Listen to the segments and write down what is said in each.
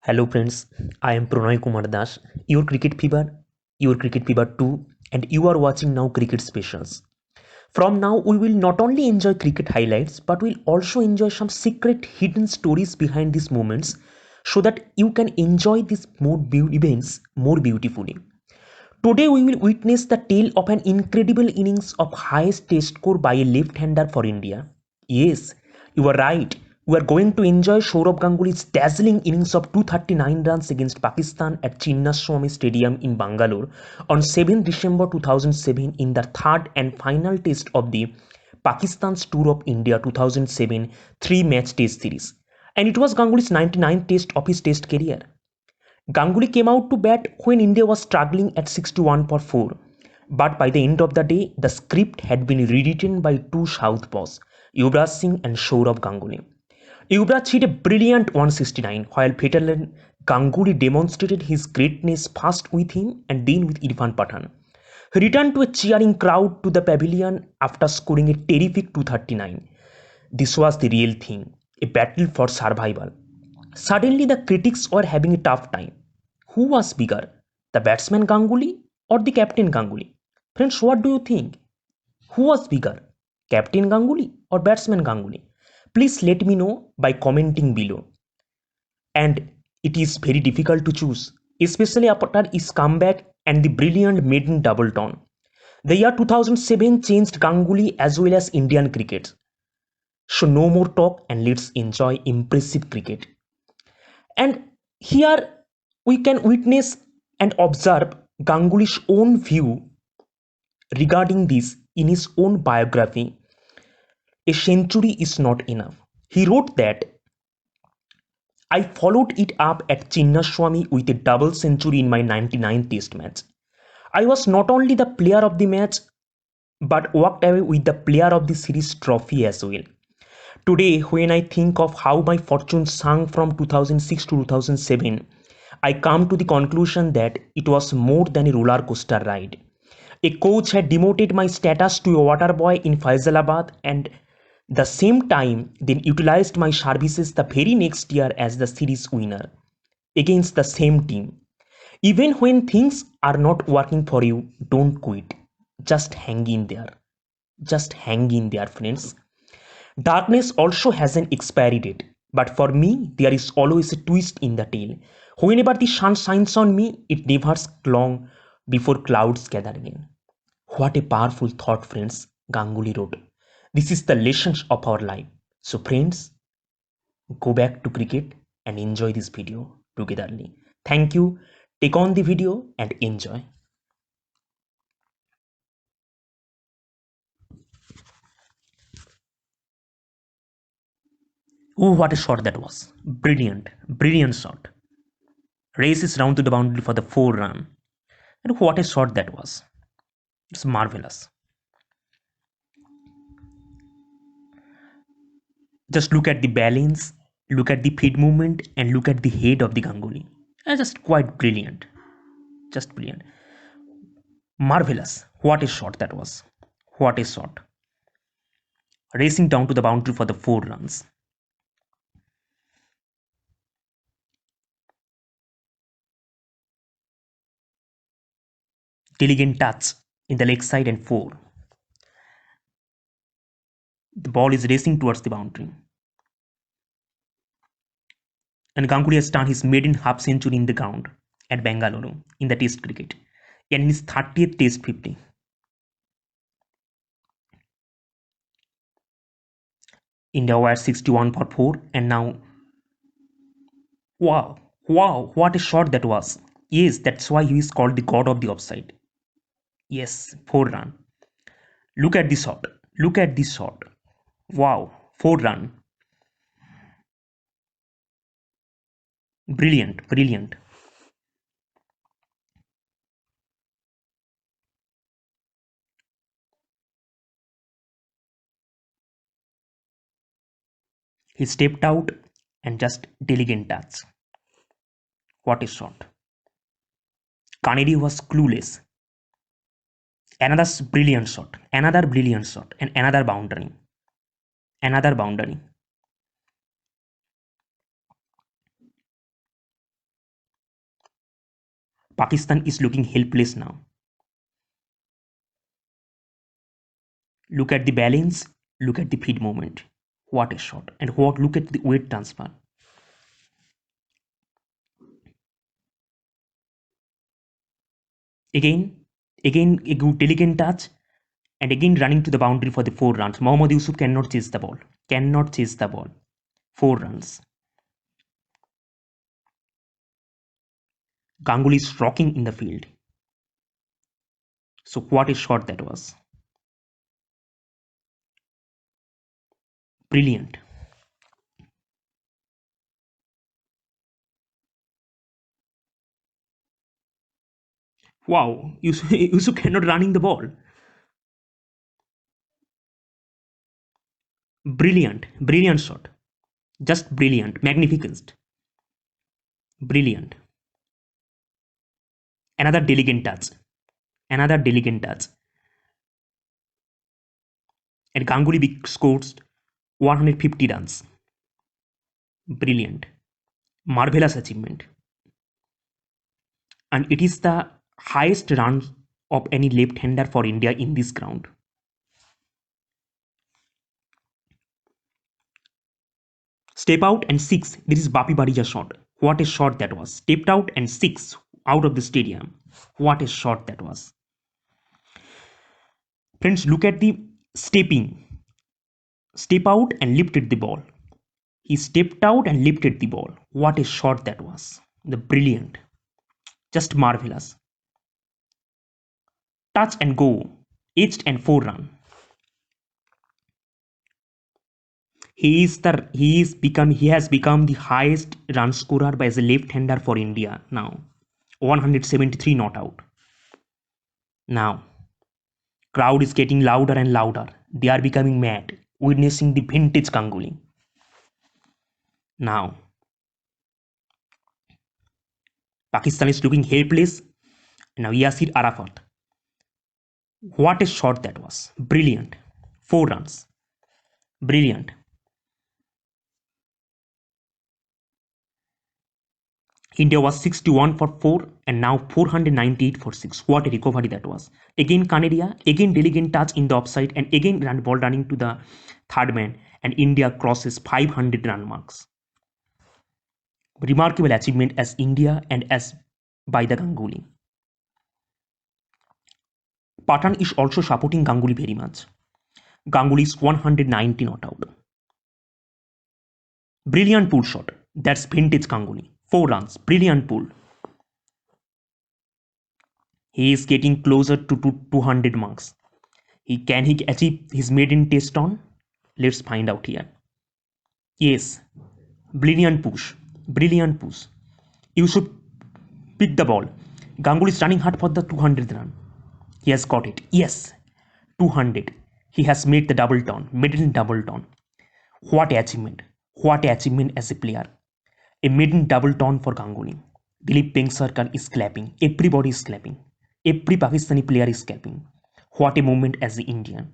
Hello friends, I am Pranay Kumar Das, your Cricket Fever 2, and you are watching now Cricket Specials. From now, we will not only enjoy cricket highlights, but we'll also enjoy some secret hidden stories behind these moments so that you can enjoy these events more beautifully. Today, we will witness the tale of an incredible innings of highest test score by a left-hander for India. Yes, you are right. We are going to enjoy Sourav Ganguly's dazzling innings of 239 runs against Pakistan at Chinnaswamy Stadium in Bangalore on 7 December 2007 in the third and final test of the Pakistan's Tour of India 2007 three-match test series. And it was Ganguly's 99th test of his test career. Ganguly came out to bat when India was struggling at 61 for 4. But by the end of the day, the script had been rewritten by two southpaws, Yuvraj Singh and Sourav Ganguly. Yuvraj hit a brilliant 169, while veteran Ganguly demonstrated his greatness first with him and then with Irfan Pathan. He returned to a cheering crowd to the pavilion after scoring a terrific 239. This was the real thing, a battle for survival. Suddenly, the critics were having a tough time. Who was bigger, the batsman Ganguly or the captain Ganguly? Friends, what do you think? Who was bigger, Captain Ganguly or batsman Ganguly? Please let me know by commenting below. And it is very difficult to choose, especially after his comeback and the brilliant maiden double ton. The year 2007 changed Ganguly as well as Indian cricket. So no more talk and let's enjoy impressive cricket. And here we can witness and observe Ganguly's own view regarding this in his own biography. A century is not enough. He wrote that I followed it up at Chinnaswamy with a double century in my 99th test match. I was not only the player of the match but walked away with the player of the series trophy as well. Today, when I think of how my fortune sank from 2006 to 2007, I come to the conclusion that it was more than a roller coaster ride. A coach had demoted my status to a water boy in Faisalabad and the same time then utilized my services the very next year as the series winner against the same team. Even when things are not working for you, don't quit. Just hang in there. Just hang in there, friends. Darkness also has an expiry date, but for me, there is always a twist in the tale. Whenever the sun shines on me, it never long before clouds gather again. What a powerful thought, friends, Ganguly wrote. This is the lessons of our life. So, friends, go back to cricket and enjoy this video togetherly. Thank you. Take on the video and enjoy. Oh, what a shot that was! Brilliant, brilliant shot. Races round to the boundary for the 4 run. And what a shot that was. It's marvelous. Just look at the balance, look at the feet movement, and look at the head of the Ganguly. Just quite brilliant. Just brilliant. Marvelous. What a shot that was. What a shot. Racing down to the boundary for the 4 runs. Elegant touch in the leg side and 4. The ball is racing towards the boundary. And Ganguly has done his maiden half century in the ground at Bangalore in the Test cricket. And in his 30th Test 50. India were 61 for 4 and now wow, wow, what a shot that was. Yes, that's why he is called the god of the offside. Yes, 4 run. Look at this shot. Look at this shot. Wow, 4 run. Brilliant, brilliant. He stepped out and just elegant touch. What a shot. Kanedi was clueless. Another brilliant shot. Another brilliant shot. And another boundary. Another boundary. Pakistan is looking helpless now. Look at the balance, look at the feed movement. What a shot. And look at the weight transfer. Again a good elegant touch, and again running to the boundary for the 4 runs. Mohammad Yusuf cannot chase the ball. Cannot chase the ball. 4 runs. Ganguly is rocking in the field. So what a shot that was. Brilliant. Wow, Yusuf cannot running the ball. Brilliant, brilliant shot. Just brilliant, magnificent. Brilliant. Another delicate touch. Another delicate touch. And Ganguly scores 150 runs. Brilliant. Marvelous achievement. And it is the highest run of any left-hander for India in this ground. Step out and 6. This is Bapi Barija's shot. What a shot that was. Stepped out and 6 out of the stadium. What a shot that was. Friends, look at the stepping. Step out and lifted the ball. He stepped out and lifted the ball. What a shot that was. The brilliant. Just marvelous. Touch and go. Edged and 4 run. He has become the highest run scorer by as a left-hander for India now. 173 not out. Now, crowd is getting louder and louder. They are becoming mad, witnessing the vintage Ganguly. Now, Pakistan is looking helpless. Now Yasir Arafat. What a shot that was. Brilliant. 4 runs. Brilliant. India was 61 for 4 and now 498 for 6. What a recovery that was. Again Kaneria, again delicate touch in the offside, and again ball running to the third man, and India crosses 500 run marks. Remarkable achievement as India and as by the Ganguly. Pathan is also supporting Ganguly very much. Ganguly is 190 not out. Brilliant pull shot. That's vintage Ganguly. 4 runs. Brilliant pull. He is getting closer to 200 marks. Can he achieve his maiden test on? Let's find out here. Yes. Brilliant push. Brilliant push. You should pick the ball. Ganguly is running hard for the 200th run. He has got it. Yes. 200. He has made the double turn. Maiden double turn. What a achievement. What a achievement as a player. A maiden double turn for Ganguly. Dilip Vengsarkar is clapping. Everybody is clapping. Every Pakistani player is clapping. What a moment as the Indian.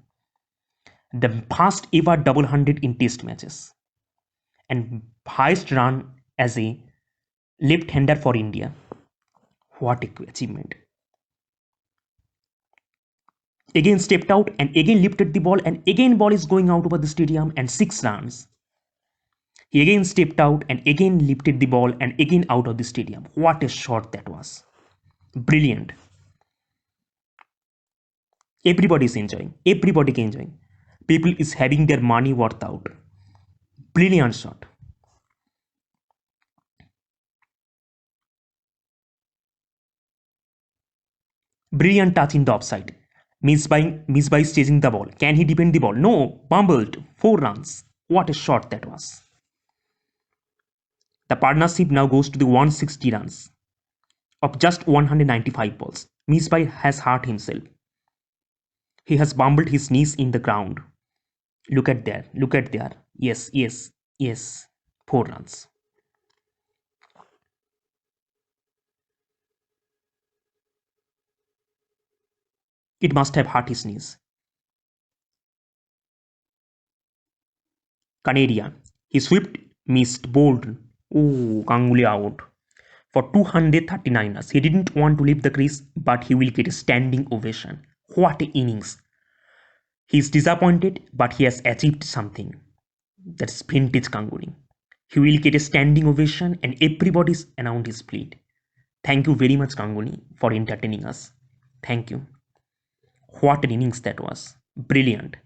The first ever double 100 in test matches. And highest run as a left-hander for India. What a achievement. Again stepped out and again lifted the ball, and again ball is going out over the stadium, and 6 runs. He again stepped out and again lifted the ball and again out of the stadium. What a shot that was. Brilliant. Everybody is enjoying. Everybody is enjoying. People is having their money worth out. Brilliant shot. Brilliant touch in the offside. Misbah is chasing the ball. Can he defend the ball? No. Bumbled. 4 runs. What a shot that was. The partnership now goes to the 160 runs of just 195 balls. Misbah has hurt himself. He has bumbled his knees in the ground. Look at there. Look at there. Yes, yes, yes. 4 runs. It must have hurt his knees. Kaneria. He swept, missed, bowled. Oh, Ganguly out. for 239 runs. He didn't want to leave the crease, but he will get a standing ovation. What an innings! He is disappointed, but he has achieved something. That's vintage Ganguly. He will get a standing ovation and everybody's around his plate. Thank you very much, Ganguly, for entertaining us. Thank you. What an innings that was. Brilliant.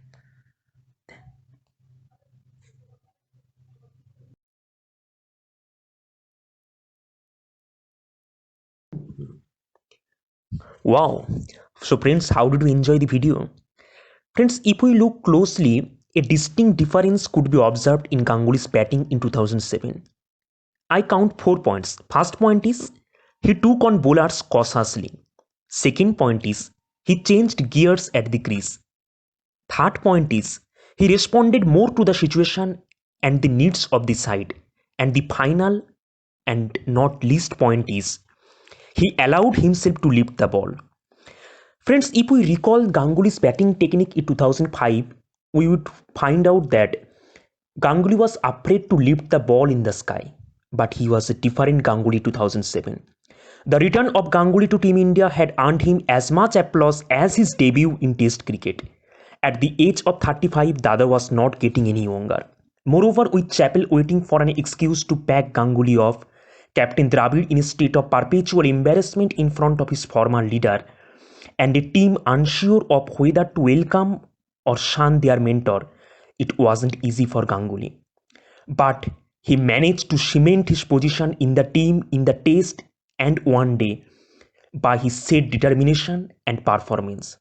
Wow. So friends, how did you enjoy the video? Friends, if we look closely, a distinct difference could be observed in Ganguly's batting in 2007. I count 4 points. First point is he took on bowlers cautiously. Second point is he changed gears at the crease. Third point is he responded more to the situation and the needs of the side. And the final and not least point is he allowed himself to lift the ball. Friends, if we recall Ganguly's batting technique in 2005, we would find out that Ganguly was afraid to lift the ball in the sky, but he was a different Ganguly 2007. The return of Ganguly to Team India had earned him as much applause as his debut in Test cricket. At the age of 35, Dada was not getting any younger. Moreover, with Chappell waiting for an excuse to pack Ganguly off, Captain Dravid in a state of perpetual embarrassment in front of his former leader, and a team unsure of whether to welcome or shun their mentor, it wasn't easy for Ganguly. But he managed to cement his position in the team in the Test and one day by his said determination and performance.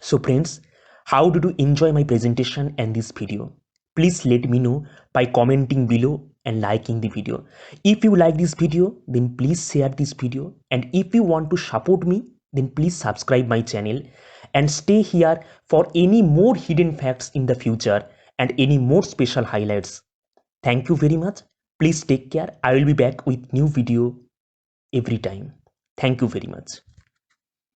So friends, how did you enjoy my presentation and this video? Please let me know by commenting below and liking the video. If you like this video, then please share this video, and if you want to support me, then please subscribe my channel and stay here for any more hidden facts in the future and any more special highlights. Thank you very much. Please take care. I will be back with new video every time. Thank you very much.